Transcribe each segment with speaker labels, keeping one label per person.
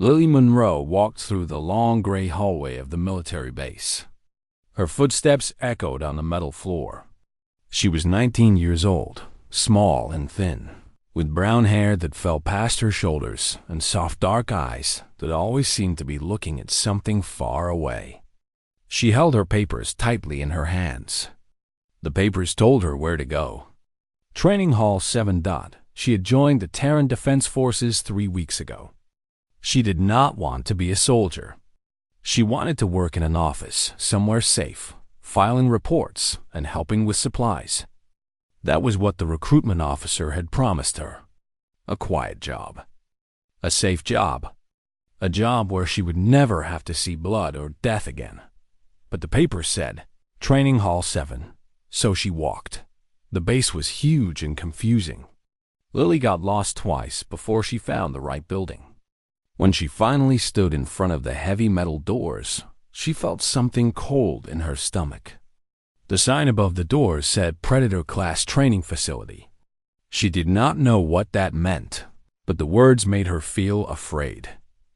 Speaker 1: Lily Monroe walked through the long gray hallway of the military base. Her footsteps echoed on the metal floor. She was 19 years old, small and thin, with brown hair that fell past her shoulders and soft dark eyes that always seemed to be looking at something far away. She held her papers tightly in her hands. The papers told her where to go. Training Hall 7. She had joined the Terran Defense Forces 3 weeks ago. She did not want to be a soldier. She wanted to work in an office, somewhere safe, filing reports and helping with supplies. That was what the recruitment officer had promised her. A quiet job. A safe job. A job where she would never have to see blood or death again. But the paper said, Training Hall 7. So she walked. The base was huge and confusing. Lily got lost twice before she found the right building. When she finally stood in front of the heavy metal doors, she felt something cold in her stomach. The sign above the doors said Predator-class training facility. She did not know what that meant, but the words made her feel afraid.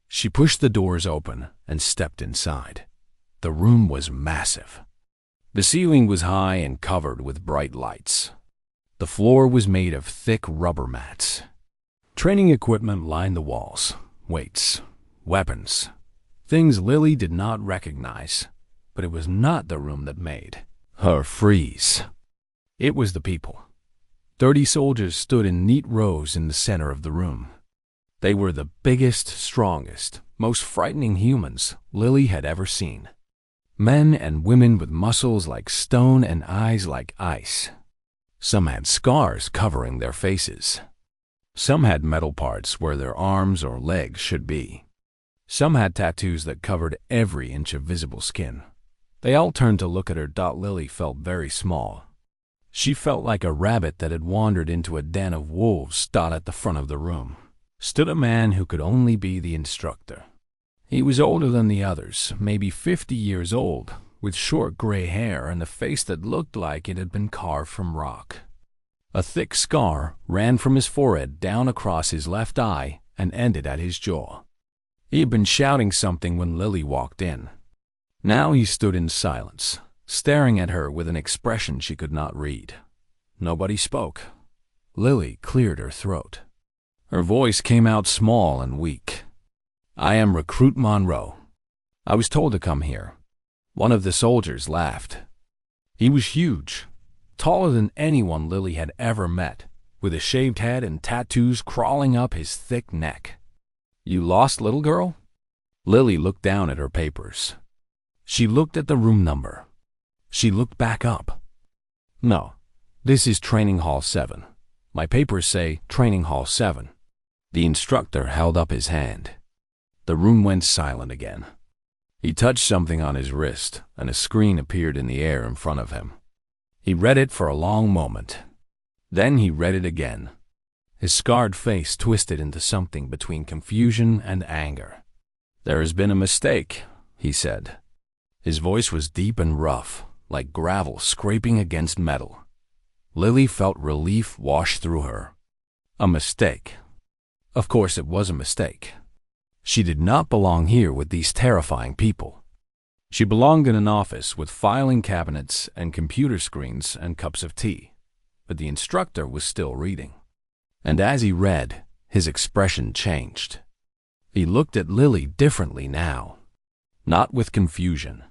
Speaker 1: She pushed the doors open and stepped inside. The room was massive. The ceiling was high and covered with bright lights. The floor was made of thick rubber mats. Training equipment lined the walls. Weights, weapons, things Lily did not recognize, but it was not the room that made her freeze. It was the people. 30 soldiers stood in neat rows in the center of the room. They were the biggest, strongest, most frightening humans Lily had ever seen. Men and women with muscles like stone and eyes like ice. Some had scars covering their faces. Some had metal parts where their arms or legs should be. Some had tattoos that covered every inch of visible skin. They all turned to look at her. Lily felt very small. She felt like a rabbit that had wandered into a den of wolves. At the front of the room stood a man who could only be the instructor. He was older than the others, maybe 50 years old, with short gray hair and a face that looked like it had been carved from rock. A thick scar ran from his forehead down across his left eye and ended at his jaw. He had been shouting something when Lily walked in. Now he stood in silence, staring at her with an expression she could not read. Nobody spoke. Lily cleared her throat. Her voice came out small and weak. I am Recruit Monroe. I was told to come here. One of the soldiers laughed. He was huge. Taller than anyone Lily had ever met, with a shaved head and tattoos crawling up his thick neck. You lost, little girl? Lily looked down at her papers. She looked at the room number. She looked back up. No, this is Training Hall 7. My papers say Training Hall 7. The instructor held up his hand. The room went silent again. He touched something on his wrist, and a screen appeared in the air in front of him. He read it for a long moment. Then he read it again. His scarred face twisted into something between confusion and anger. There has been a mistake, he said. His voice was deep and rough, like gravel scraping against metal. Lily felt relief wash through her. A mistake. Of course it was a mistake. She did not belong here with these terrifying people. She belonged in an office with filing cabinets and computer screens and cups of tea. But the instructor was still reading. And as he read, his expression changed. He looked at Lily differently now. Not with confusion.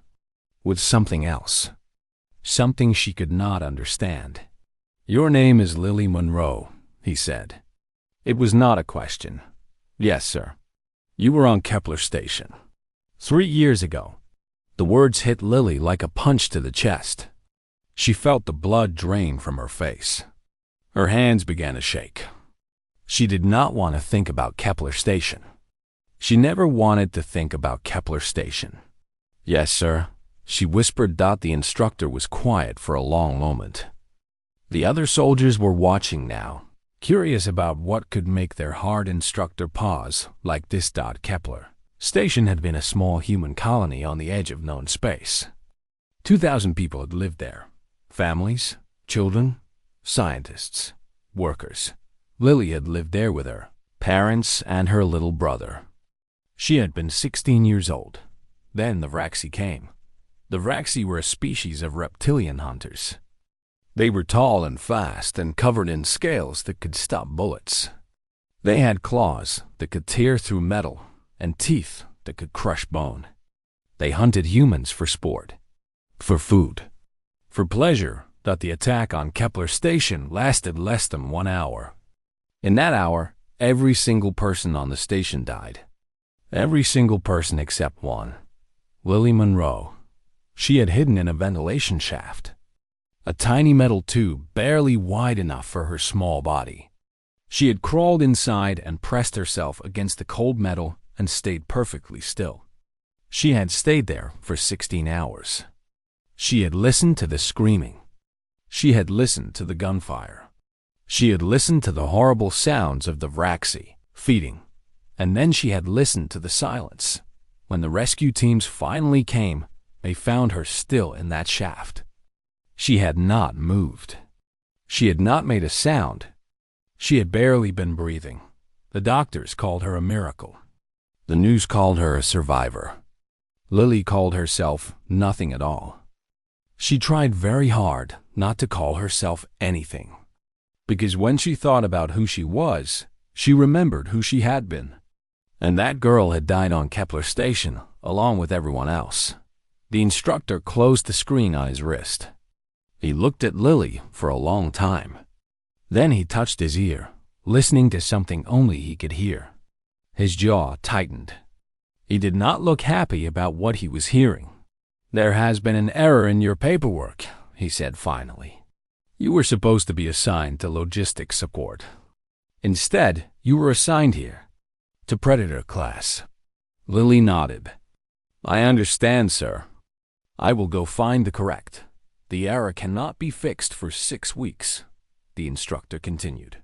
Speaker 1: With something else. Something she could not understand. Your name is Lily Monroe, he said. It was not a question. Yes, sir. You were on Kepler Station. 3 years ago. The words hit Lily like a punch to the chest. She felt the blood drain from her face. Her hands began to shake. She did not want to think about Kepler Station. She never wanted to think about Kepler Station. Yes, sir, she whispered. The instructor was quiet for a long moment. The other soldiers were watching now, curious about what could make their hard instructor pause like this. Kepler Station had been a small human colony on the edge of known space. 2,000 people had lived there. Families, children, scientists, workers. Lily had lived there with her parents and her little brother. She had been 16 years old. Then the Vraxi came. The Vraxi were a species of reptilian hunters. They were tall and fast and covered in scales that could stop bullets. They had claws that could tear through metal and teeth that could crush bone. They hunted humans for sport, for food, for pleasure. That the attack on Kepler Station lasted less than 1 hour. In that hour, every single person on the station died. Every single person except one. Lily Monroe. She had hidden in a ventilation shaft. A tiny metal tube barely wide enough for her small body. She had crawled inside and pressed herself against the cold metal and stayed perfectly still. She had stayed there for 16 hours. She had listened to the screaming. She had listened to the gunfire. She had listened to the horrible sounds of the Vraxi feeding. And then she had listened to the silence. When the rescue teams finally came, they found her still in that shaft. She had not moved. She had not made a sound. She had barely been breathing. The doctors called her a miracle. The news called her a survivor. Lily called herself nothing at all. She tried very hard not to call herself anything, because when she thought about who she was, she remembered who she had been. And that girl had died on Kepler Station, along with everyone else. The instructor closed the screen on his wrist. He looked at Lily for a long time. Then he touched his ear, listening to something only he could hear. His jaw tightened. He did not look happy about what he was hearing. "There has been an error in your paperwork," he said finally. "You were supposed to be assigned to logistics support. Instead, you were assigned here, to Predator class." Lily nodded. "I understand, sir. I will go find the correct. The error cannot be fixed for 6 weeks," the instructor continued.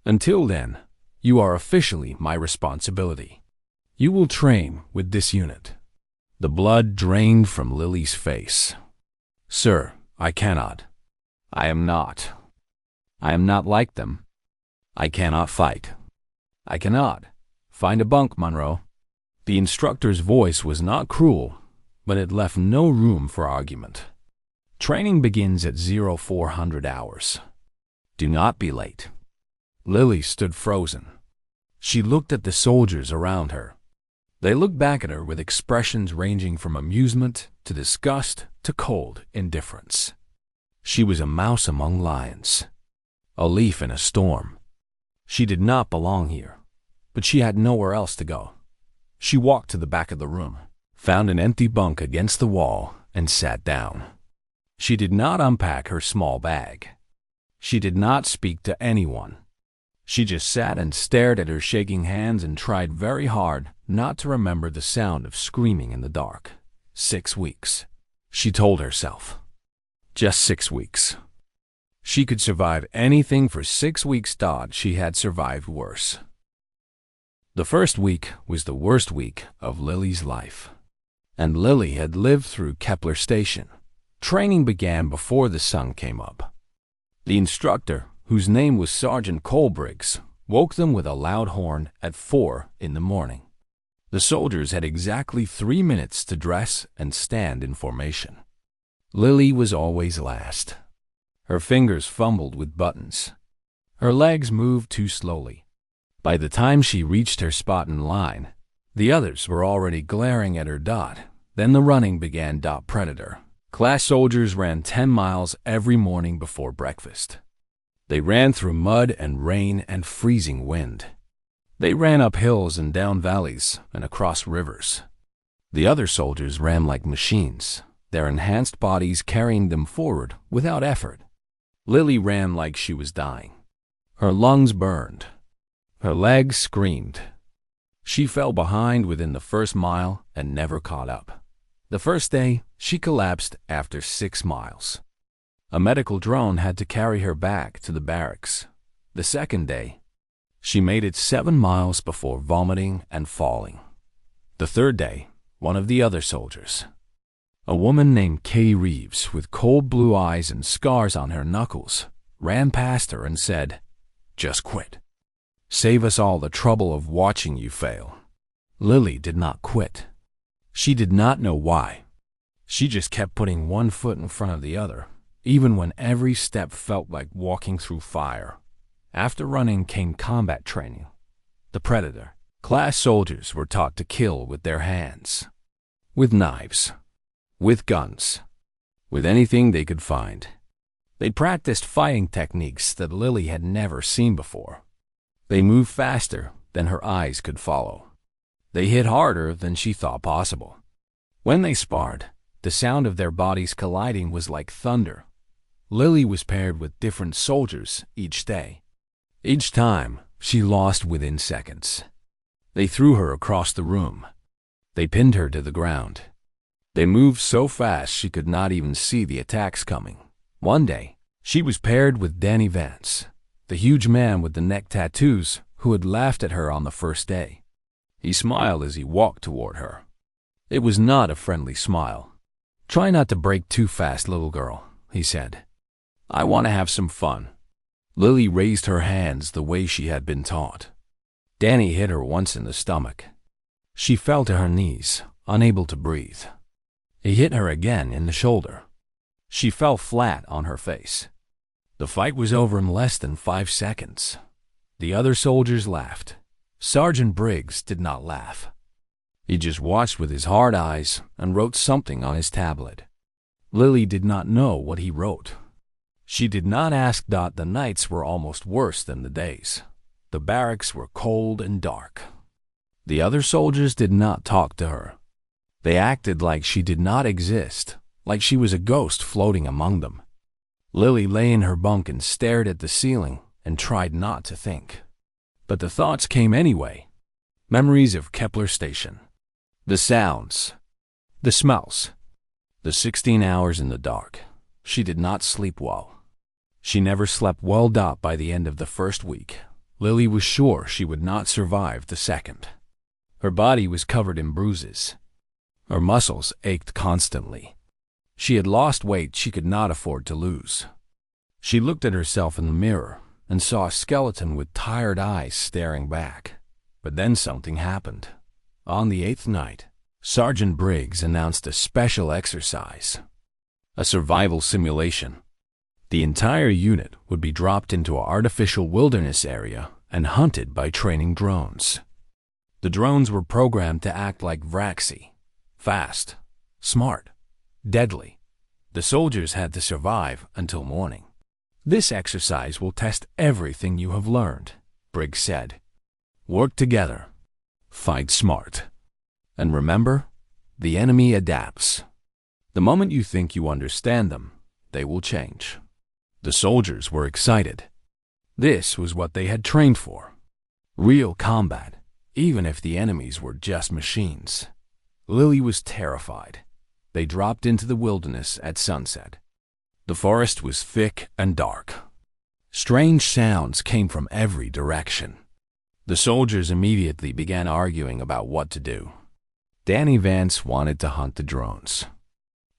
Speaker 1: "Until then, you are officially my responsibility. You will train with this unit." The blood drained from Lily's face. "Sir, I cannot. I am not. I am not like them. I cannot fight. I cannot. Find a bunk, Monroe." The instructor's voice was not cruel, but it left no room for argument. "Training begins at 0400 hours. Do not be late." Lily stood frozen. She looked at the soldiers around her. They looked back at her with expressions ranging from amusement to disgust to cold indifference. She was a mouse among lions, a leaf in a storm. She did not belong here, but she had nowhere else to go. She walked to the back of the room, found an empty bunk against the wall, and sat down. She did not unpack her small bag. She did not speak to anyone. She just sat and stared at her shaking hands and tried very hard not to remember the sound of screaming in the dark. 6 weeks, she told herself. Just 6 weeks. She could survive anything for 6 weeks. She had survived worse. The first week was the worst week of Lily's life. And Lily had lived through Kepler Station. Training began before the sun came up. The instructor, whose name was Sergeant Colbriggs, woke them with a loud horn at 4 in the morning. The soldiers had exactly 3 minutes to dress and stand in formation. Lily was always last. Her fingers fumbled with buttons. Her legs moved too slowly. By the time she reached her spot in line, the others were already glaring at her. Then the running began. Predator class soldiers ran 10 miles every morning before breakfast. They ran through mud and rain and freezing wind. They ran up hills and down valleys and across rivers. The other soldiers ran like machines, their enhanced bodies carrying them forward without effort. Lily ran like she was dying. Her lungs burned. Her legs screamed. She fell behind within the first mile and never caught up. The first day, she collapsed after 6 miles. A medical drone had to carry her back to the barracks. The second day, she made it 7 miles before vomiting and falling. The third day, one of the other soldiers, a woman named Kay Reeves with cold blue eyes and scars on her knuckles, ran past her and said, "Just quit. Save us all the trouble of watching you fail." Lily did not quit. She did not know why. She just kept putting one foot in front of the other, even when every step felt like walking through fire. After running came combat training. The Predator class soldiers were taught to kill with their hands, with knives, with guns, with anything they could find. They practiced fighting techniques that Lily had never seen before. They moved faster than her eyes could follow. They hit harder than she thought possible. When they sparred, the sound of their bodies colliding was like thunder. Lily was paired with different soldiers each day. Each time, she lost within seconds. They threw her across the room. They pinned her to the ground. They moved so fast she could not even see the attacks coming. One day, she was paired with Danny Vance, the huge man with the neck tattoos who had laughed at her on the first day. He smiled as he walked toward her. It was not a friendly smile. "Try not to break too fast, little girl," he said. "I want to have some fun." Lily raised her hands the way she had been taught. Danny hit her once in the stomach. She fell to her knees, unable to breathe. He hit her again in the shoulder. She fell flat on her face. The fight was over in less than 5 seconds. The other soldiers laughed. Sergeant Briggs did not laugh. He just watched with his hard eyes and wrote something on his tablet. Lily did not know what he wrote. She did not ask. The nights were almost worse than the days. The barracks were cold and dark. The other soldiers did not talk to her. They acted like she did not exist, like she was a ghost floating among them. Lily lay in her bunk and stared at the ceiling and tried not to think. But the thoughts came anyway. Memories of Kepler Station. The sounds. The smells. The 16 hours in the dark. She did not sleep well. She never slept well. By the end of the first week, Lily was sure she would not survive the second. Her body was covered in bruises. Her muscles ached constantly. She had lost weight she could not afford to lose. She looked at herself in the mirror and saw a skeleton with tired eyes staring back. But then something happened. On the 8th night, Sergeant Briggs announced a special exercise, a survival simulation. The entire unit would be dropped into an artificial wilderness area and hunted by training drones. The drones were programmed to act like Vraxi, fast, smart, deadly. The soldiers had to survive until morning. "This exercise will test everything you have learned," Briggs said. "Work together, fight smart, and remember, the enemy adapts. The moment you think you understand them, they will change." The soldiers were excited. This was what they had trained for. Real combat, even if the enemies were just machines. Lily was terrified. They dropped into the wilderness at sunset. The forest was thick and dark. Strange sounds came from every direction. The soldiers immediately began arguing about what to do. Danny Vance wanted to hunt the drones.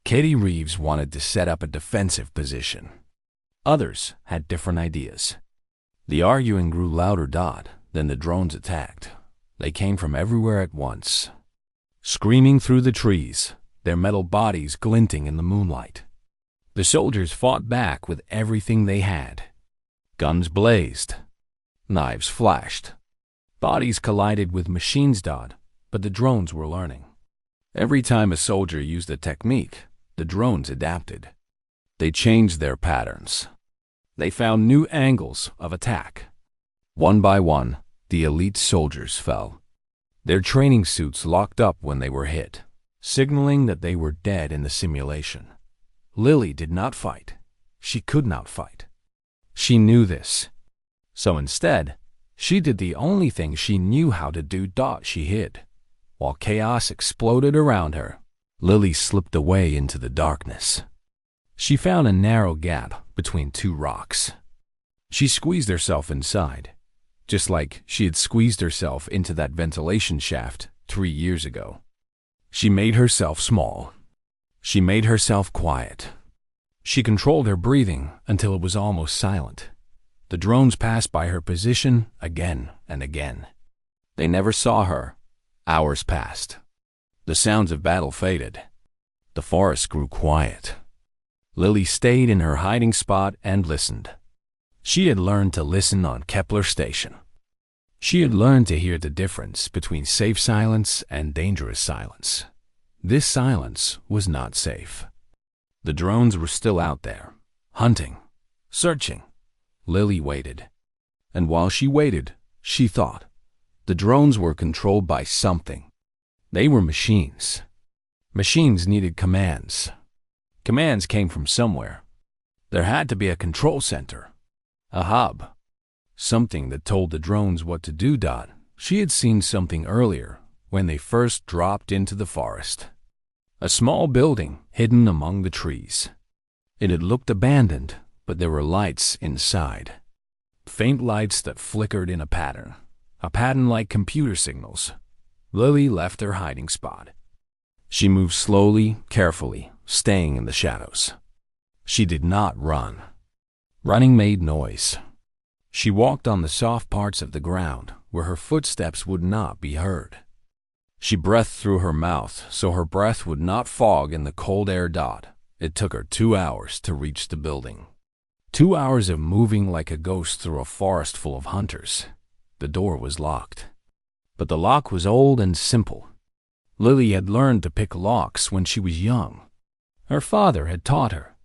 Speaker 1: Katie Reeves wanted to set up a defensive position. Others had different ideas. The arguing grew louder. Then the drones attacked. They came from everywhere at once, screaming through the trees, their metal bodies glinting in the moonlight. The soldiers fought back with everything they had. Guns blazed. Knives flashed. Bodies collided with machines. But the drones were learning. Every time a soldier used a technique, the drones adapted. They changed their patterns. They found new angles of attack. One by one, the elite soldiers fell. Their training suits locked up when they were hit, signaling that they were dead in the simulation. Lily did not fight. She could not fight. She knew this. So instead, she did the only thing she knew how to do. She hid. While chaos exploded around her, Lily slipped away into the darkness. She found a narrow gap between 2 rocks. She squeezed herself inside, just like she had squeezed herself into that ventilation shaft 3 years ago. She made herself small. She made herself quiet. She controlled her breathing until it was almost silent. The drones passed by her position again and again. They never saw her. Hours passed. The sounds of battle faded. The forest grew quiet. Lily stayed in her hiding spot and listened. She had learned to listen on Kepler Station. She had learned to hear the difference between safe silence and dangerous silence. This silence was not safe. The drones were still out there, hunting, searching. Lily waited. And while she waited, she thought. The drones were controlled by something. They were machines. Machines needed commands. Commands came from somewhere. There had to be a control center, a hub, something that told the drones what to do. She had seen something earlier when they first dropped into the forest. A small building hidden among the trees. It had looked abandoned, but there were lights inside. Faint lights that flickered in a pattern like computer signals. Lily left her hiding spot. She moved slowly, carefully, staying in the shadows. She did not run. Running made noise. She walked on the soft parts of the ground where her footsteps would not be heard. She breathed through her mouth so her breath would not fog in the cold air. It took her 2 hours to reach the building. 2 hours of moving like a ghost through a forest full of hunters. The door was locked. But the lock was old and simple. Lily had learned to pick locks when she was young. Her father had taught her.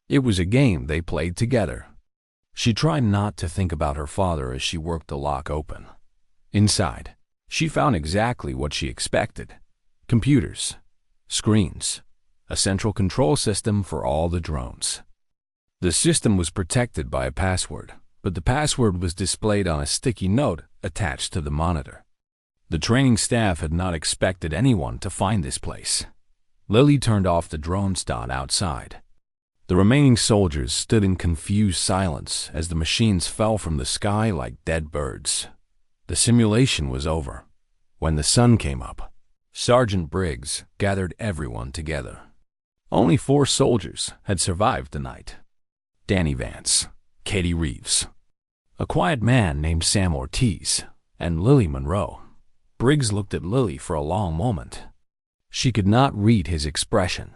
Speaker 1: It was a game they played together. She tried not to think about her father as she worked the lock open. Inside, she found exactly what she expected. Computers, screens, a central control system for all the drones. The system was protected by a password, but the password was displayed on a sticky note attached to the monitor. The training staff had not expected anyone to find this place. Lily turned off the drones. Outside. The remaining soldiers stood in confused silence as the machines fell from the sky like dead birds. The simulation was over. When the sun came up, Sergeant Briggs gathered everyone together. Only 4 soldiers had survived the night. Danny Vance, Katie Reeves, a quiet man named Sam Ortiz, and Lily Monroe. Briggs looked at Lily for a long moment. She could not read his expression.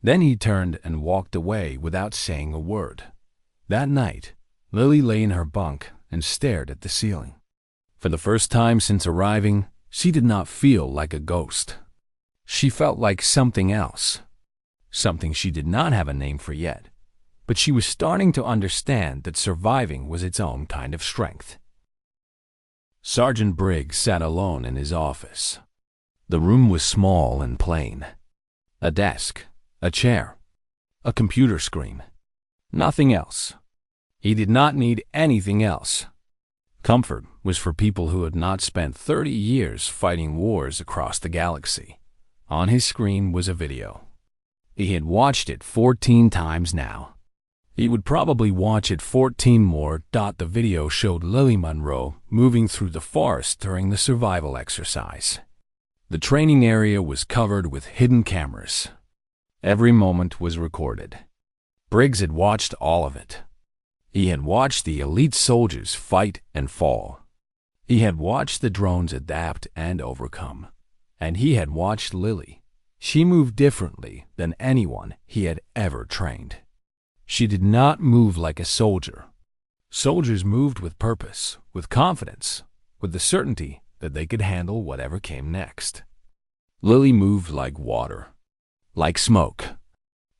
Speaker 1: Then he turned and walked away without saying a word. That night, Lily lay in her bunk and stared at the ceiling. For the first time since arriving, she did not feel like a ghost. She felt like something else. Something she did not have a name for yet. But she was starting to understand that surviving was its own kind of strength. Sergeant Briggs sat alone in his office. The room was small and plain. A desk, a chair, a computer screen. Nothing else. He did not need anything else. Comfort was for people who had not spent 30 years fighting wars across the galaxy. On his screen was a video. He had watched it 14 times now. He would probably watch it 14 more. The video showed Lily Monroe moving through the forest during the survival exercise. The training area was covered with hidden cameras. Every moment was recorded. Briggs had watched all of it. He had watched the elite soldiers fight and fall. He had watched the drones adapt and overcome. And he had watched Lily. She moved differently than anyone he had ever trained. She did not move like a soldier. Soldiers moved with purpose, with confidence, with the certainty that they could handle whatever came next. Lily moved like water, like smoke,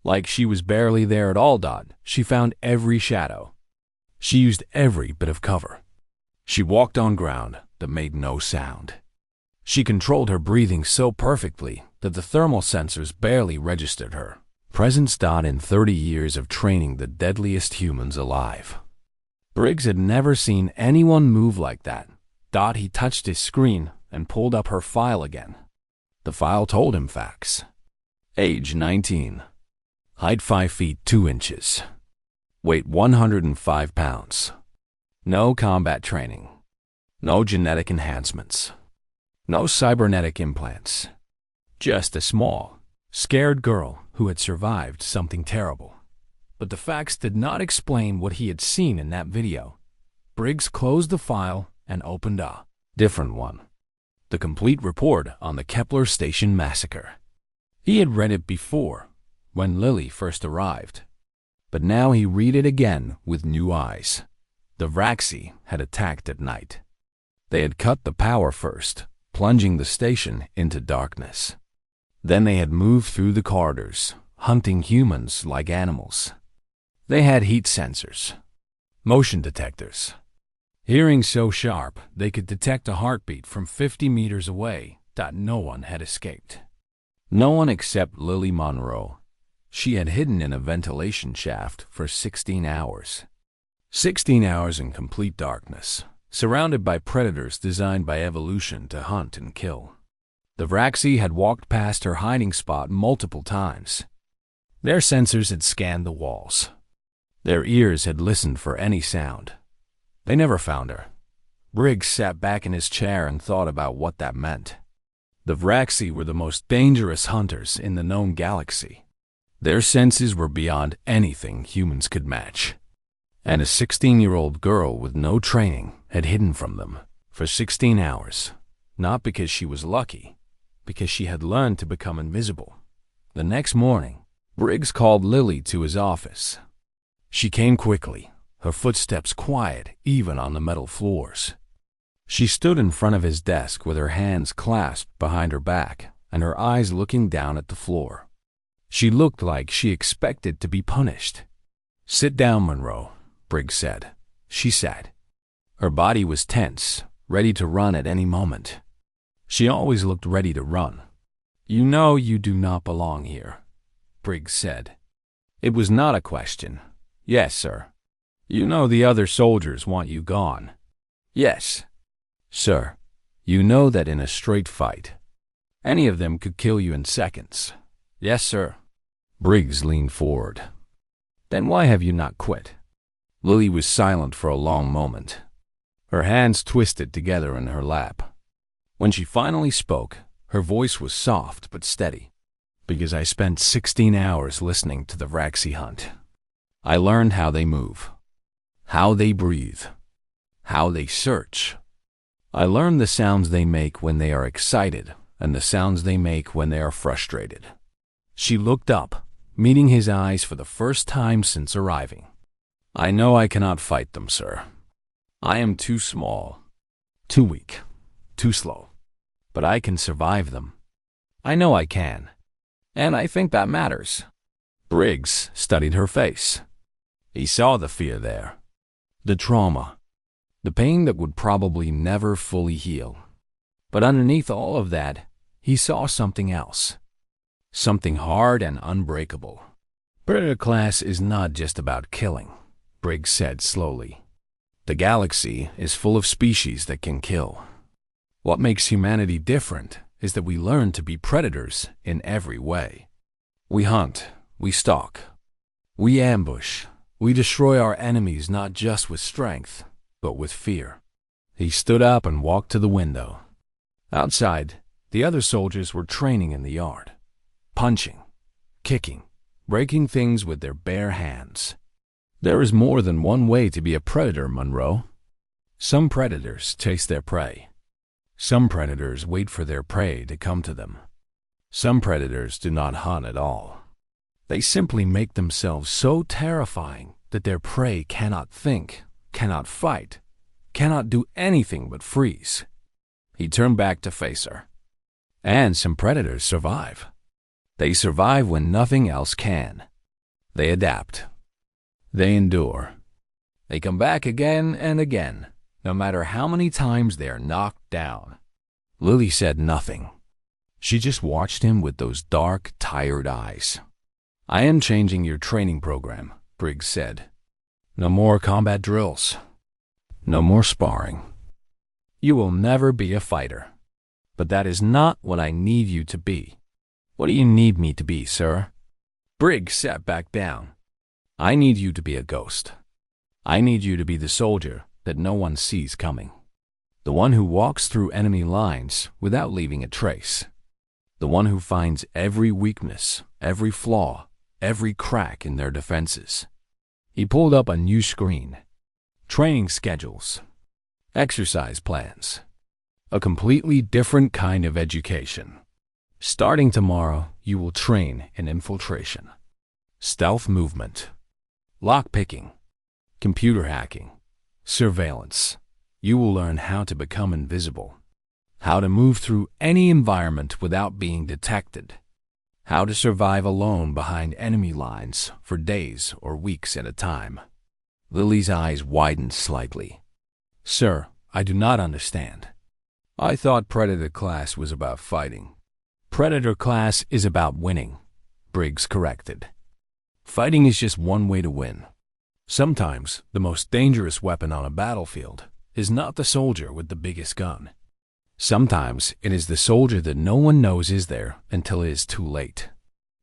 Speaker 1: like she was barely there at all. She found every shadow. She used every bit of cover. She walked on ground that made no sound. She controlled her breathing so perfectly that the thermal sensors barely registered her presence. In 30 years of training the deadliest humans alive, Briggs had never seen anyone move like that. He touched his screen and pulled up her file again. The file told him facts. Age 19. Height 5 feet 2 inches. Weight 105 pounds. No combat training. No genetic enhancements. No cybernetic implants. Just a small, scared girl who had survived something terrible. But the facts did not explain what he had seen in that video. Briggs closed the file and opened a different one. The complete report on the Kepler Station massacre. He had read it before, when Lily first arrived. But now he read it again with new eyes. The Vraxi had attacked at night. They had cut the power first, plunging the station into darkness. Then they had moved through the corridors, hunting humans like animals. They had heat sensors, motion detectors, hearing so sharp they could detect a heartbeat from 50 meters away that no one had escaped. No one except Lily Monroe. She had hidden in a ventilation shaft for 16 hours. 16 hours in complete darkness, surrounded by predators designed by evolution to hunt and kill. The Vraxi had walked past her hiding spot multiple times. Their sensors had scanned the walls. Their ears had listened for any sound. They never found her. Briggs sat back in his chair and thought about what that meant. The Vraxi were the most dangerous hunters in the known galaxy. Their senses were beyond anything humans could match. And a 16-year-old girl with no training had hidden from them for 16 hours, not because she was lucky, because she had learned to become invisible. The next morning, Briggs called Lily to his office. She came quickly, her footsteps quiet even on the metal floors. She stood in front of his desk with her hands clasped behind her back and her eyes looking down at the floor. She looked like she expected to be punished. "Sit down, Monroe," Briggs said. She sat. Her body was tense, ready to run at any moment. She always looked ready to run. "You know you do not belong here," Briggs said. It was not a question. "Yes, sir." "You know the other soldiers want you gone." "Yes." "Sir, you know that in a straight fight, any of them could kill you in seconds." "Yes, sir." Briggs leaned forward. "Then why have you not quit?" Lily was silent for a long moment. Her hands twisted together in her lap. When she finally spoke, her voice was soft but steady. "Because I spent 16 hours listening to the Vraxi hunt. I learned how they move, how they breathe, how they search. I learned the sounds they make when they are excited and the sounds they make when they are frustrated." She looked up, meeting his eyes for the first time since arriving. "I know I cannot fight them, sir. I am too small, too weak, too slow. But I can survive them. I know I can. And I think that matters." Briggs studied her face. He saw the fear there, the trauma, the pain that would probably never fully heal. But underneath all of that, he saw something else. Something hard and unbreakable. "Predator class is not just about killing," Briggs said slowly. "The galaxy is full of species that can kill. What makes humanity different is that we learn to be predators in every way. We hunt, we stalk, we ambush, we destroy our enemies not just with strength, but with fear." He stood up and walked to the window. Outside, the other soldiers were training in the yard, punching, kicking, breaking things with their bare hands. There is more than one way to be a predator, Monroe. Some predators chase their prey. Some predators wait for their prey to come to them. Some predators do not hunt at all. They simply make themselves so terrifying that their prey cannot think, cannot fight, cannot do anything but freeze. He turned back to face her. And some predators survive. They survive when nothing else can. They adapt. They endure. They come back again and again, no matter how many times they are knocked down. Lily said nothing. She just watched him with those dark, tired eyes. "I am changing your training program," Briggs said. "No more combat drills. No more sparring. You will never be a fighter. But that is not what I need you to be." "What do you need me to be, sir?" Briggs sat back down. "I need you to be a ghost. I need you to be the soldier that no one sees coming. The one who walks through enemy lines without leaving a trace. The one who finds every weakness, every flaw, every crack in their defenses." He pulled up a new screen. Training schedules. Exercise plans. A completely different kind of education. Starting tomorrow, you will train in infiltration, stealth movement, lockpicking, computer hacking, surveillance. You will learn how to become invisible, how to move through any environment without being detected, how to survive alone behind enemy lines for days or weeks at a time. Lily's eyes widened slightly. Sir, I do not understand. I thought Predator class was about fighting. Predator class is about winning, Briggs corrected. Fighting is just one way to win. Sometimes the most dangerous weapon on a battlefield is not the soldier with the biggest gun. Sometimes it is the soldier that no one knows is there until it is too late.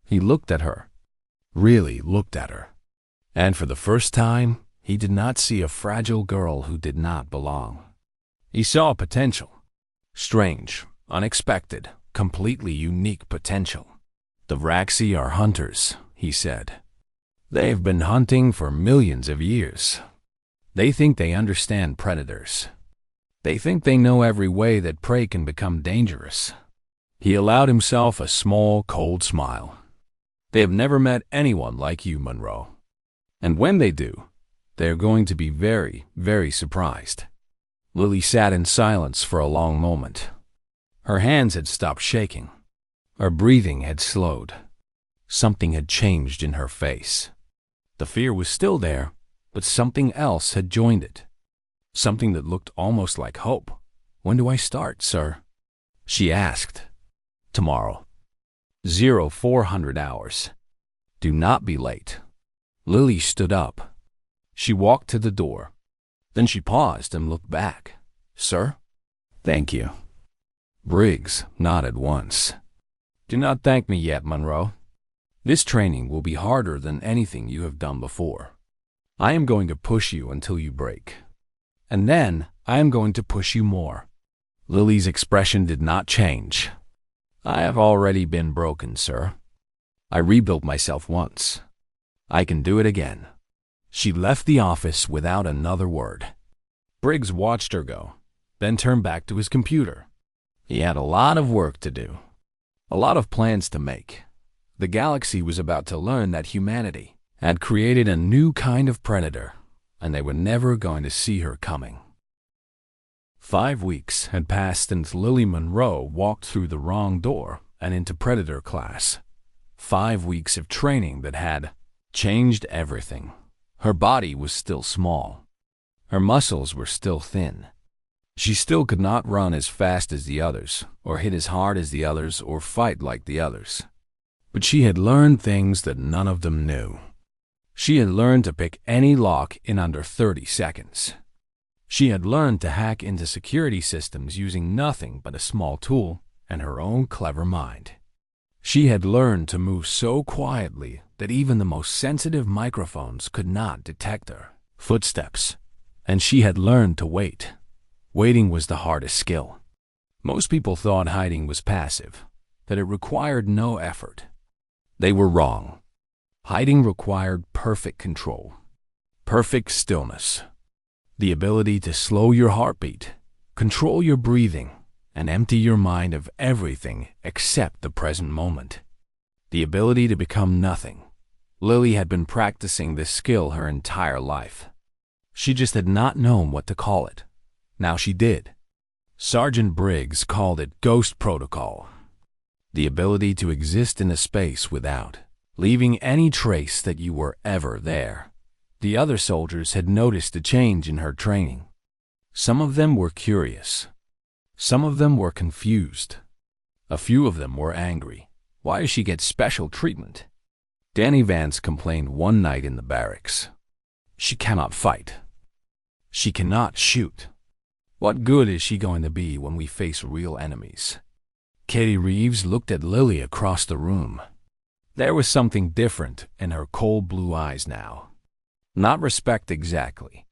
Speaker 1: He looked at her, really looked at her. And for the first time, he did not see a fragile girl who did not belong. He saw potential. Strange, unexpected, completely unique potential. The Vraxi are hunters, he said. They have been hunting for millions of years. They think they understand predators. They think they know every way that prey can become dangerous. He allowed himself a small, cold smile. They have never met anyone like you, Monroe. And when they do, they are going to be very, very surprised. Lily sat in silence for a long moment. Her hands had stopped shaking. Her breathing had slowed. Something had changed in her face. The fear was still there, but something else had joined it. Something that looked almost like hope. When do I start, sir? She asked. Tomorrow. 0400 hours. Do not be late. Lily stood up. She walked to the door. Then she paused and looked back. Sir? Thank you. Briggs nodded once. Do not thank me yet, Monroe. This training will be harder than anything you have done before. I am going to push you until you break. And then I am going to push you more. Lily's expression did not change. I have already been broken, sir. I rebuilt myself once. I can do it again. She left the office without another word. Briggs watched her go, then turned back to his computer. He had a lot of work to do, a lot of plans to make. The galaxy was about to learn that humanity had created a new kind of predator, and they were never going to see her coming. 5 weeks had passed since Lily Monroe walked through the wrong door and into Predator class. 5 weeks of training that had changed everything. Her body was still small. Her muscles were still thin. She still could not run as fast as the others, or hit as hard as the others, or fight like the others. But she had learned things that none of them knew. She had learned to pick any lock in under 30 seconds. She had learned to hack into security systems using nothing but a small tool and her own clever mind. She had learned to move so quietly that even the most sensitive microphones could not detect her footsteps. And she had learned to wait. Waiting was the hardest skill. Most people thought hiding was passive, that it required no effort. They were wrong. Hiding required perfect control, perfect stillness, the ability to slow your heartbeat, control your breathing, and empty your mind of everything except the present moment. The ability to become nothing. Lily had been practicing this skill her entire life. She just had not known what to call it. Now she did. Sergeant Briggs called it Ghost Protocol. The ability to exist in a space without leaving any trace that you were ever there. The other soldiers had noticed a change in her training. Some of them were curious. Some of them were confused. A few of them were angry. Why does she get special treatment? Danny Vance complained one night in the barracks. She cannot fight. She cannot shoot. What good is she going to be when we face real enemies? Katie Reeves looked at Lily across the room. There was something different in her cold blue eyes now. Not respect exactly,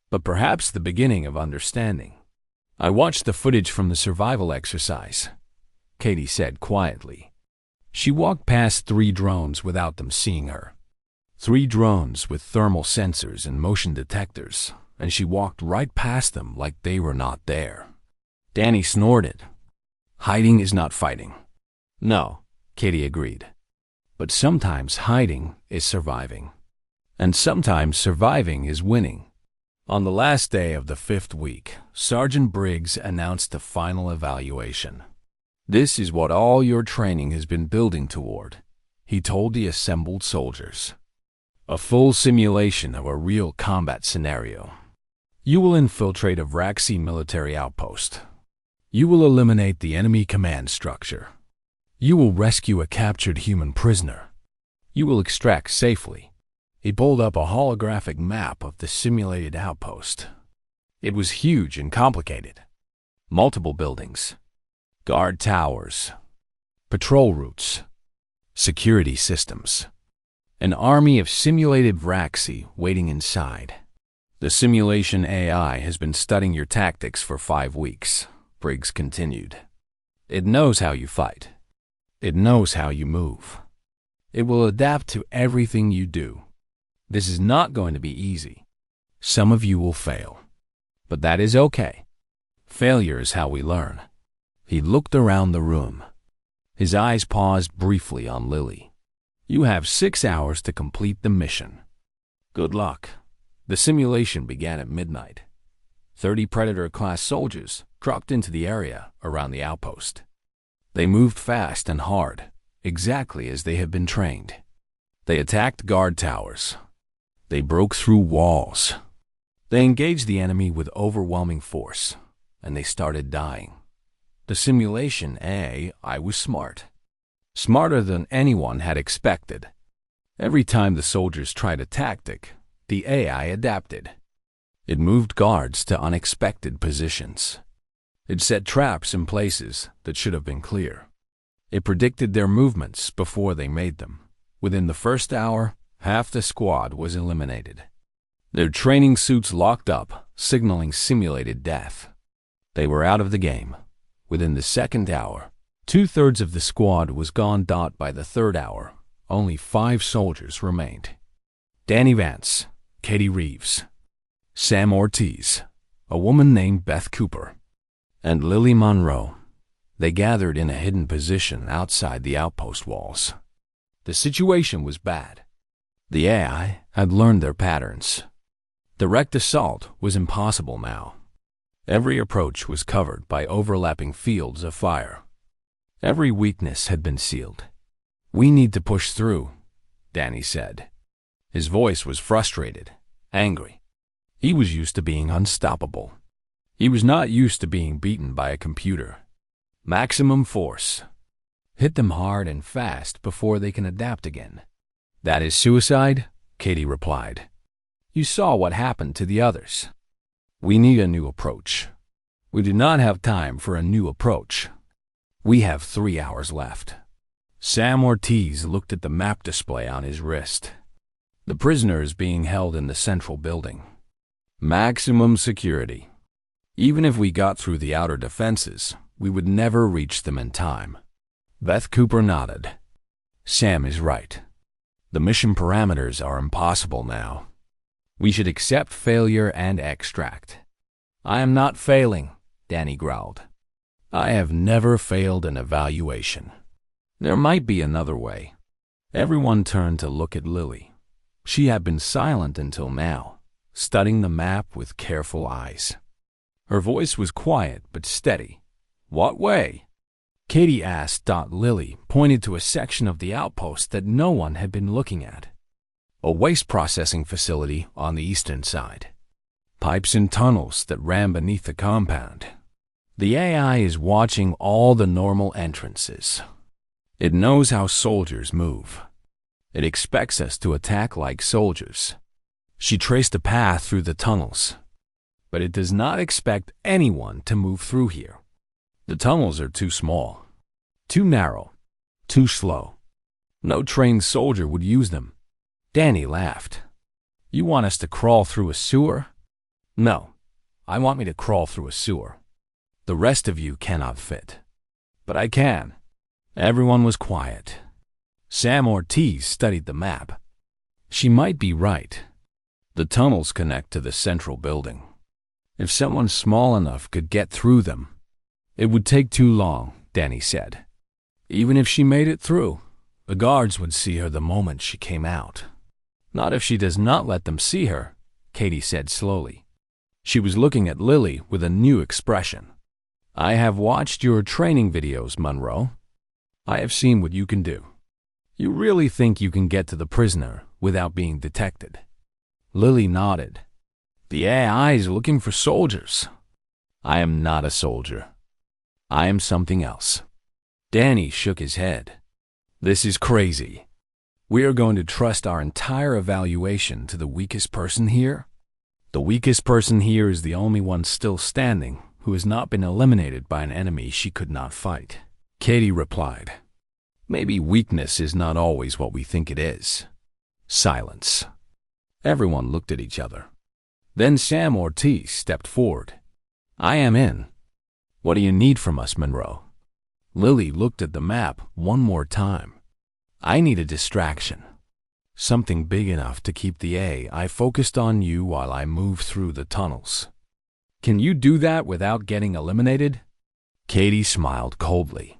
Speaker 1: but perhaps the beginning of understanding. I watched the footage from the survival exercise, Katie said quietly. She walked past 3 drones without them seeing her. 3 drones with thermal sensors and motion detectors, and she walked right past them like they were not there. Danny snorted. Hiding is not fighting. No, Katie agreed. But sometimes hiding is surviving. And sometimes surviving is winning. On the last day of the 5th week, Sergeant Briggs announced the final evaluation. This is what all your training has been building toward, he told the assembled soldiers. A full simulation of a real combat scenario. You will infiltrate a Vraxi military outpost. You will eliminate the enemy command structure. You will rescue a captured human prisoner. You will extract safely. He pulled up a holographic map of the simulated outpost. It was huge and complicated. Multiple buildings, guard towers, patrol routes, security systems. An army of simulated Vraxi waiting inside. The simulation AI has been studying your tactics for 5 weeks, Briggs continued. It knows how you fight. It knows how you move. It will adapt to everything you do. This is not going to be easy. Some of you will fail. But that is okay. Failure is how we learn. He looked around the room. His eyes paused briefly on Lily. You have 6 hours to complete the mission. Good luck. The simulation began at midnight. 30 Predator-class soldiers dropped into the area around the outpost. They moved fast and hard, exactly as they had been trained. They attacked guard towers. They broke through walls. They engaged the enemy with overwhelming force, and they started dying. The simulation AI was smart. Smarter than anyone had expected. Every time the soldiers tried a tactic, the AI adapted. It moved guards to unexpected positions. It set traps in places that should have been clear. It predicted their movements before they made them. Within the first hour, half the squad was eliminated. Their training suits locked up, signaling simulated death. They were out of the game. Within the second hour, 2/3 of the squad was gone. By the third hour, only 5 soldiers remained. Danny Vance, Katie Reeves, Sam Ortiz, a woman named Beth Cooper, and Lily Monroe. They gathered in a hidden position outside the outpost walls. The situation was bad. The AI had learned their patterns. Direct assault was impossible now. Every approach was covered by overlapping fields of fire. Every weakness had been sealed. We need to push through, Danny said. His voice was frustrated, angry. He was used to being unstoppable. He was not used to being beaten by a computer. Maximum force. Hit them hard and fast before they can adapt again. That is suicide, Katie replied. You saw what happened to the others. We need a new approach. We do not have time for a new approach. We have 3 hours left. Sam Ortiz looked at the map display on his wrist. The prisoner is being held in the central building. Maximum security. Even if we got through the outer defenses, we would never reach them in time. Beth Cooper nodded. Sam is right. The mission parameters are impossible now. We should accept failure and extract. I am not failing, Danny growled. I have never failed an evaluation. There might be another way. Everyone turned to look at Lily. She had been silent until now, studying the map with careful eyes. Her voice was quiet but steady. What way? Katie asked. Lily pointed to a section of the outpost that no one had been looking at. A waste processing facility on the eastern side. Pipes and tunnels that ran beneath the compound. The AI is watching all the normal entrances. It knows how soldiers move. It expects us to attack like soldiers. She traced a path through the tunnels. But it does not expect anyone to move through here. The tunnels are too small, too narrow, too slow. No trained soldier would use them. Danny laughed. You want us to crawl through a sewer? No, I want me to crawl through a sewer. The rest of you cannot fit. But I can. Everyone was quiet. Sam Ortiz studied the map. She might be right. The tunnels connect to the central building. If someone small enough could get through them, It would take too long, Danny said. Even if she made it through, the guards would see her the moment she came out. Not if she does not let them see her, Katie said slowly. She was looking at Lily with a new expression. I have watched your training videos, Monroe. I have seen what you can do. You really think you can get to the prisoner without being detected? Lily nodded. The AI is looking for soldiers. I am not a soldier. I am something else. Danny shook his head. This is crazy. We are going to trust our entire evaluation to the weakest person here? The weakest person here is the only one still standing who has not been eliminated by an enemy she could not fight. Katie replied. Maybe weakness is not always what we think it is. Silence. Everyone looked at each other. Then Sam Ortiz stepped forward. I am in. What do you need from us, Monroe? Lily looked at the map one more time. I need a distraction. Something big enough to keep the AI focused on you while I move through the tunnels. Can you do that without getting eliminated? Katie smiled coldly.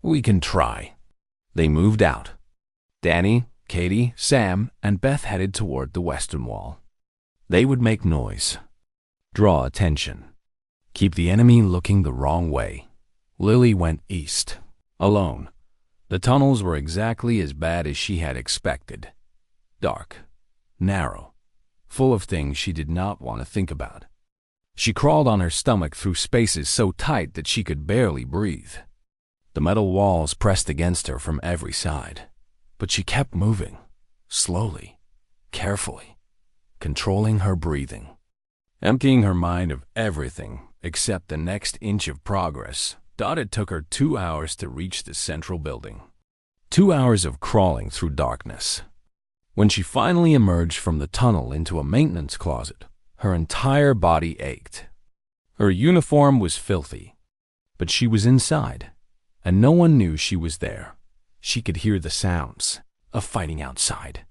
Speaker 1: We can try. They moved out. Danny, Katie, Sam, and Beth headed toward the western wall. They would make noise. Draw attention. Keep the enemy looking the wrong way. Lily went east, alone. The tunnels were exactly as bad as she had expected. Dark, narrow, full of things she did not want to think about. She crawled on her stomach through spaces so tight that she could barely breathe. The metal walls pressed against her from every side, but she kept moving, slowly, carefully, controlling her breathing, emptying her mind of everything except the next inch of progress. It took her 2 hours to reach the central building. 2 hours of crawling through darkness. When she finally emerged from the tunnel into a maintenance closet, her entire body ached. Her uniform was filthy, but she was inside, and no one knew she was there. She could hear the sounds of fighting outside.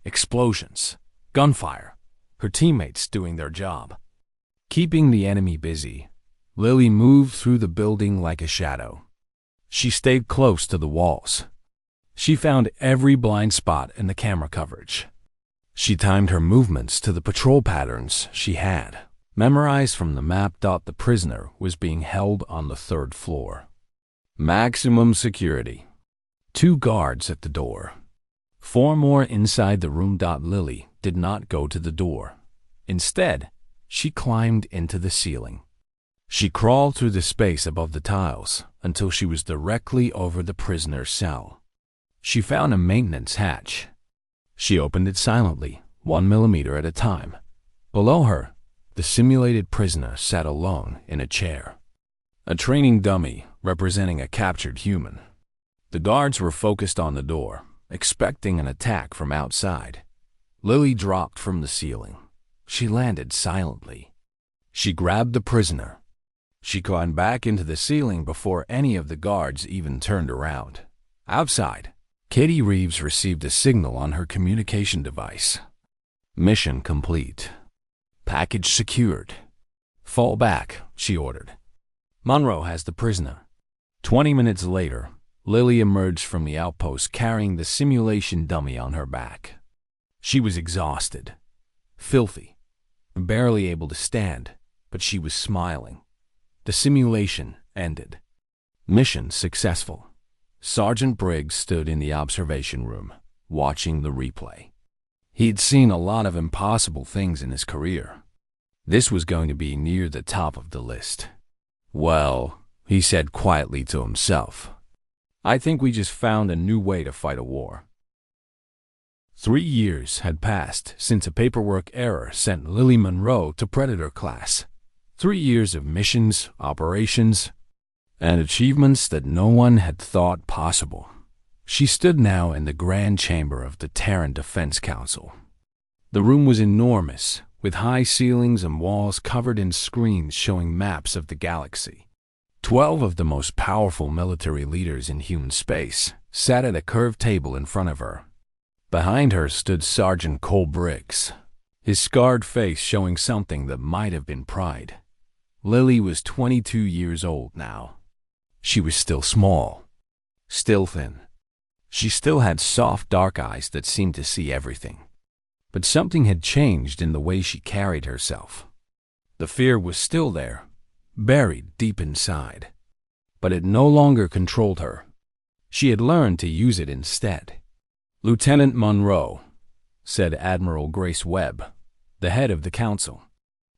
Speaker 1: Explosions, gunfire, her teammates doing their job. Keeping the enemy busy, Lily moved through the building like a shadow. She stayed close to the walls. She found every blind spot in the camera coverage. She timed her movements to the patrol patterns she had memorized from the map. The prisoner was being held on the 3rd floor. Maximum security. 2 guards at the door. 4 more inside the room. Lily did not go to the door. Instead, she climbed into the ceiling. She crawled through the space above the tiles until she was directly over the prisoner's cell. She found a maintenance hatch. She opened it silently, 1 millimeter at a time. Below her, the simulated prisoner sat alone in a chair. A training dummy representing a captured human. The guards were focused on the door, expecting an attack from outside. Lily dropped from the ceiling. She landed silently. She grabbed the prisoner. She climbed back into the ceiling before any of the guards even turned around. Outside, Katie Reeves received a signal on her communication device. Mission complete. Package secured. Fall back, she ordered. Monroe has the prisoner. 20 minutes later, Lily emerged from the outpost carrying the simulation dummy on her back. She was exhausted, filthy, barely able to stand, but she was smiling. The simulation ended. Mission successful. Sergeant Briggs stood in the observation room, watching the replay. He'd seen a lot of impossible things in his career. This was going to be near the top of the list. Well, he said quietly to himself, I think we just found a new way to fight a war. 3 years had passed since a paperwork error sent Lily Monroe to Predator class. 3 years of missions, operations, and achievements that no one had thought possible. She stood now in the grand chamber of the Terran Defense Council. The room was enormous, with high ceilings and walls covered in screens showing maps of the galaxy. 12 of the most powerful military leaders in human space sat at a curved table in front of her. Behind her stood Sergeant Cole Briggs, his scarred face showing something that might have been pride. Lily was 22 years old now. She was still small, still thin. She still had soft, dark eyes that seemed to see everything. But something had changed in the way she carried herself. The fear was still there, buried deep inside. But it no longer controlled her. She had learned to use it instead. "Lieutenant Monroe," said Admiral Grace Webb, the head of the council.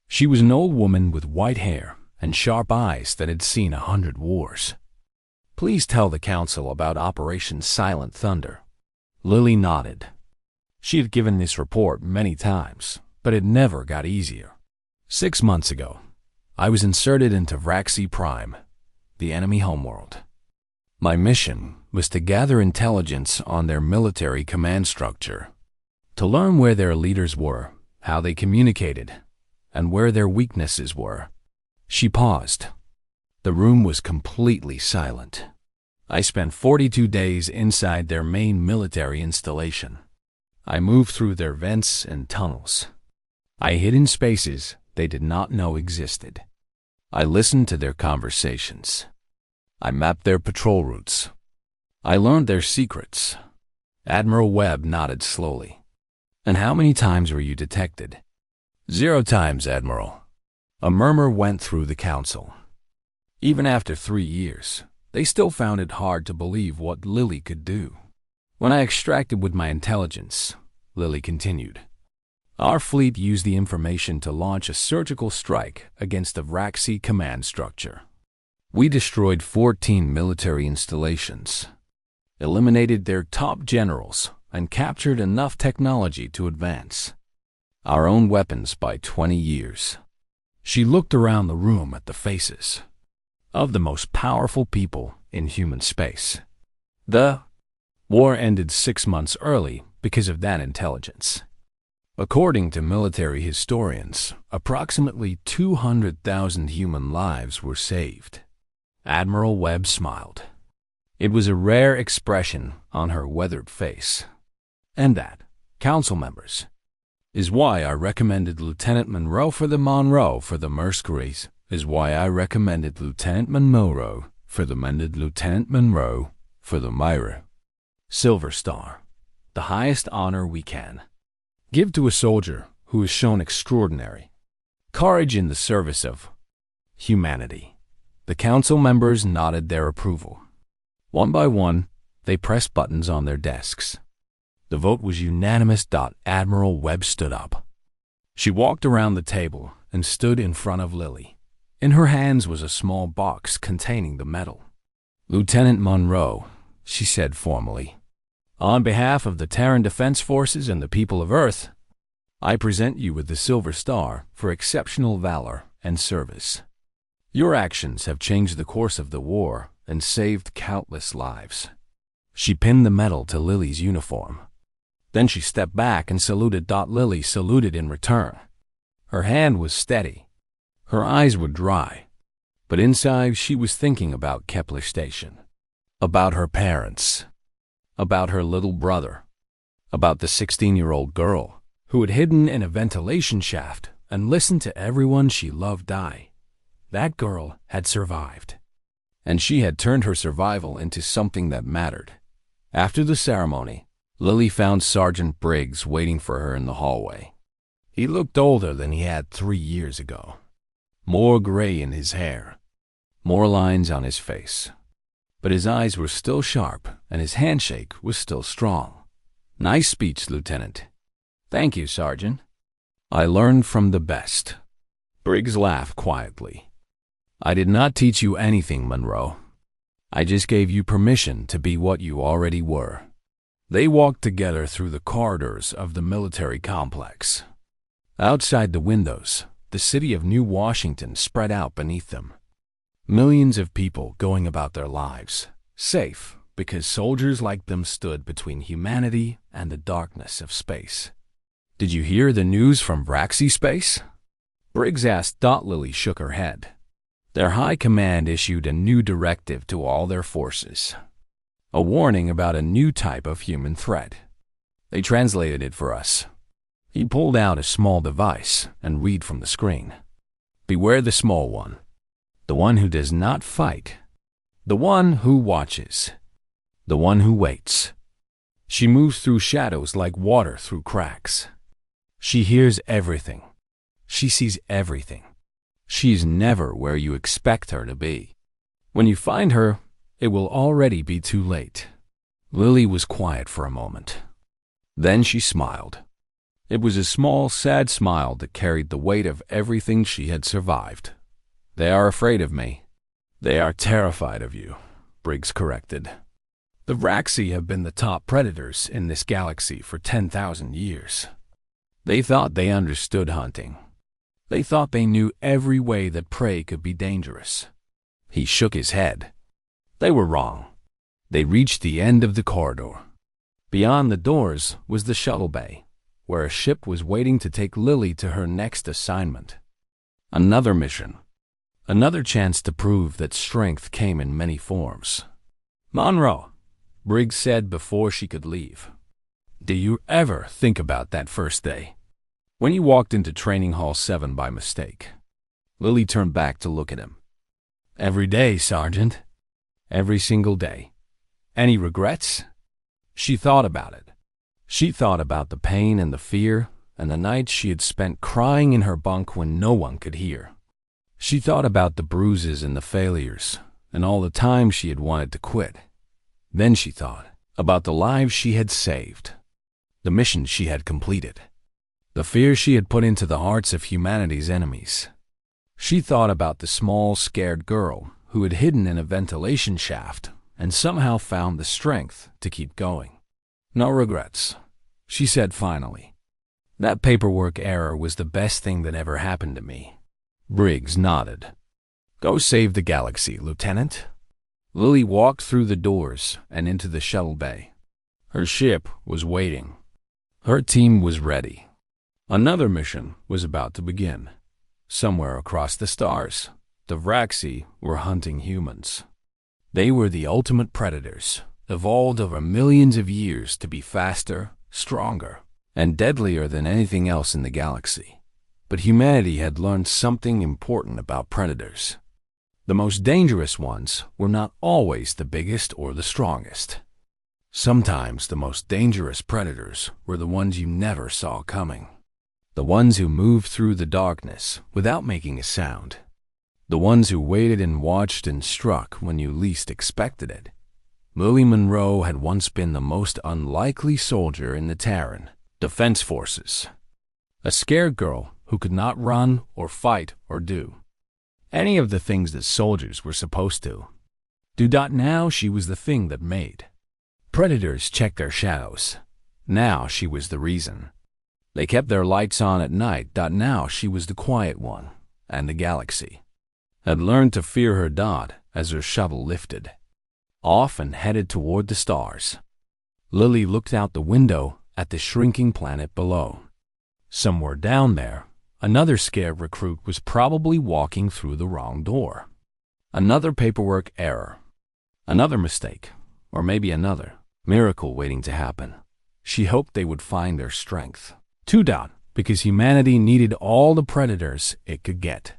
Speaker 1: She was an old woman with white hair and sharp eyes that had seen 100 wars. "Please tell the council about Operation Silent Thunder." Lily nodded. She had given this report many times, but it never got easier. 6 months ago, I was inserted into Vraxi Prime, the enemy homeworld. My mission was to gather intelligence on their military command structure, to learn where their leaders were, how they communicated, and where their weaknesses were. She paused. The room was completely silent. I spent 42 days inside their main military installation. I moved through their vents and tunnels. I hid in spaces they did not know existed. I listened to their conversations. I mapped their patrol routes. I learned their secrets. Admiral Webb nodded slowly. "And how many times were you detected?" "0 times, Admiral." A murmur went through the council. Even after 3 years, they still found it hard to believe what Lily could do. "When I extracted with my intelligence," Lily continued, "our fleet used the information to launch a surgical strike against the Vraxi command structure. We destroyed 14 military installations, eliminated their top generals, and captured enough technology to advance our own weapons by 20 years. She looked around the room at the faces of the most powerful people in human space. The war ended 6 months early because of that intelligence. According to military historians, approximately 200,000 human lives were saved. Admiral Webb smiled. It was a rare expression on her weathered face. "And that, council members, is why I recommended Lieutenant Monroe for the Mercenaries, is why I recommended Lieutenant Monroe for the Lieutenant Monroe for the Myra. Silver Star, the highest honor we can give to a soldier who has shown extraordinary courage in the service of humanity." The council members nodded their approval. One by one, they pressed buttons on their desks. The vote was unanimous. Admiral Webb stood up. She walked around the table and stood in front of Lily. In her hands was a small box containing the medal. "Lieutenant Monroe," she said formally, "on behalf of the Terran Defense Forces and the people of Earth, I present you with the Silver Star for exceptional valor and service. Your actions have changed the course of the war and saved countless lives." She pinned the medal to Lily's uniform. Then she stepped back and saluted. Lily saluted in return. Her hand was steady. Her eyes were dry. But inside she was thinking about Kepler Station, about her parents, about her little brother, about the 16-year-old girl who had hidden in a ventilation shaft and listened to everyone she loved die. That girl had survived, and she had turned her survival into something that mattered. After the ceremony, Lily found Sergeant Briggs waiting for her in the hallway. He looked older than he had 3 years ago. More gray in his hair, more lines on his face. But his eyes were still sharp, and his handshake was still strong. "Nice speech, Lieutenant." "Thank you, Sergeant." "I learned from the best." Briggs laughed quietly. "I did not teach you anything, Monroe. I just gave you permission to be what you already were." They walked together through the corridors of the military complex. Outside the windows, the city of New Washington spread out beneath them. Millions of people going about their lives, safe because soldiers like them stood between humanity and the darkness of space. "Did you hear the news from Vraxi Space?" Briggs asked. Lily shook her head. Their high command issued a new directive to all their forces, a warning about a new type of human threat. They translated it for us. He pulled out a small device and read from the screen. Beware the small one, the one who does not fight, the one who watches, the one who waits. She moves through shadows like water through cracks. She hears everything. She sees everything. She is never where you expect her to be. When you find her, it will already be too late. Lily was quiet for a moment. Then she smiled. It was a small, sad smile that carried the weight of everything she had survived. They are afraid of me. They are terrified of you, Briggs corrected. The Vraxi have been the top predators in this galaxy for 10,000 years. They thought they understood hunting. They thought they knew every way that prey could be dangerous. He shook his head. They were wrong. They reached the end of the corridor. Beyond the doors was the shuttle bay, where a ship was waiting to take Lily to her next assignment. Another mission. Another chance to prove that strength came in many forms. "Monroe," Briggs said before she could leave, "do you ever think about that first day, when you walked into Training Hall 7 by mistake?" Lily turned back to look at him. "Every day, Sergeant. Every single day. Any regrets?" She thought about it. She thought about the pain and the fear and the nights she had spent crying in her bunk when no one could hear. She thought about the bruises and the failures and all the times she had wanted to quit. Then she thought about the lives she had saved, the missions she had completed, the fear she had put into the hearts of humanity's enemies. She thought about the small, scared girl who had hidden in a ventilation shaft and somehow found the strength to keep going. "No regrets," she said finally. "That paperwork error was the best thing that ever happened to me." Briggs nodded. "Go save the galaxy, Lieutenant." Lily walked through the doors and into the shuttle bay. Her ship was waiting. Her team was ready. Another mission was about to begin. Somewhere across the stars, the Vraxi were hunting humans. They were the ultimate predators, evolved over millions of years to be faster, stronger, and deadlier than anything else in the galaxy. But humanity had learned something important about predators. The most dangerous ones were not always the biggest or the strongest. Sometimes the most dangerous predators were the ones you never saw coming. The ones who moved through the darkness without making a sound. The ones who waited and watched and struck when you least expected it. Lily Monroe had once been the most unlikely soldier in the Terran Defense Forces. A scared girl who could not run or fight or do any of the things that soldiers were supposed to. Now she was the thing that made predators check their shadows. Now she was the reason. They kept their lights on at night. Now she was the quiet one, and the galaxy had learned to fear her as her shuttle lifted off and headed toward the stars. Lily looked out the window at the shrinking planet below. Somewhere down there, another scared recruit was probably walking through the wrong door. Another paperwork error. Another mistake. Or maybe another miracle waiting to happen. She hoped they would find their strength. Because humanity needed all the predators it could get.